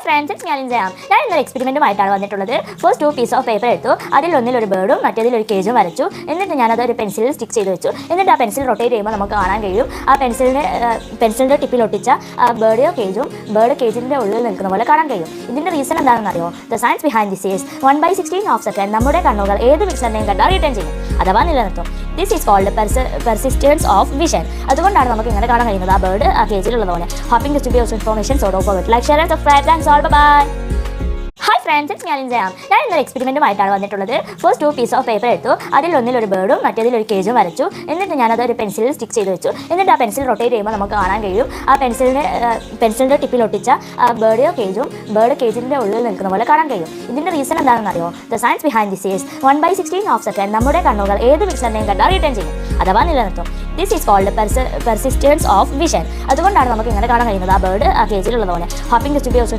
Friends, it's ഞാൻ ജാം. ഞാൻ ഇന്നൊരു എക്സ്പെരിമെൻറ്റുമായിട്ടാണ് വന്നിട്ടുള്ളത്. ഫസ്റ്റ് 2 പീസ് ഓഫ് പേപ്പർ എടുത്തു, അതിലൊന്നിൽ ഒരു ബേർഡും മറ്റേതിലൊരു കേജും വരച്ചു. എന്നിട്ട് ഞാനത് ഒരു പെൻസിലിൽ സ്റ്റിക്ക് ചെയ്ത് വെച്ചു. എന്നിട്ട് ആ പെൻസിൽ റൊട്ടേറ്റ് ചെയ്യുമ്പോൾ നമുക്ക് കാണാൻ കഴിയും ആ പെൻസിലിൻ്റെ ടിപ്പിൽ ഒട്ടിച്ച ബേർഡോ കേജും ബേർഡ് കേജിൻ്റെ ഉള്ളിൽ നിൽക്കുന്ന പോലെ കാണാൻ കഴിയും. ഇതിൻ്റെ റീസൺ എന്താണെന്ന് അറിയോ? The science behind this is 1/16 of second നമ്മുടെ കണ്ണുകൾ ഏത് പിക്ചറിനെയും കണ്ടാൽ റിട്ടേൺ ചെയ്യും, അഥവാ നിലനിർത്തും. This is called persistence of vision. അതുകൊണ്ടാണ് നമുക്ക് ഇങ്ങനെ കാണാൻ കഴിയുന്നത് ആ ബേർഡ് ആ കേജിലുള്ളത് പോലെ. Hoping to be of information so don't forget like, share and subscribe. Thanks all, bye. Hi friends, it's ഞാൻ ജാം. ഞാൻ ഇന്നൊരു എക്സ്പെരിമെൻറ്റുമായിട്ടാണ് വന്നിട്ടുള്ളത്. ഫസ്റ്റ് 2 പീസ് ഓഫ് പേപ്പർ എടുത്തു, അതിലൊന്നിൽ ഒരു ബേർഡും മറ്റേതിലൊരു കേജും വരച്ചു. എന്നിട്ട് ഞാനത് ഒരു പെൻസിലിൽ സ്റ്റിക്ക് ചെയ്ത് വെച്ചു. എന്നിട്ട് ആ പെൻസിൽ റൊട്ടേറ്റ് ചെയ്യുമ്പോൾ നമുക്ക് കാണാൻ കഴിയും ആ പെൻസിലിൻ്റെ ടിപ്പിൽ ഒട്ടിച്ച ബേർഡോ കേജും ബേർഡ് കേജിൻ്റെ ഉള്ളിൽ നിൽക്കുന്ന പോലെ കാണാൻ കഴിയും. ഇതിൻ്റെ റീസൺ എന്താണെന്ന് അറിയോ? The science behind this is 1/16 of second നമ്മുടെ കണ്ണുകൾ ഏത് പിക്ചറിനെയും കണ്ടാൽ റിട്ടേൺ ചെയ്യും, അഥവാ നിലനിർത്തും. This is called persistence of vision. അതുകൊണ്ടാണ് നമുക്ക് ഇങ്ങനെ കാണാൻ കഴിയുന്നത് ആ ബേർഡ് ആ കേജിലുള്ളത് പോലെ. Hoping to be of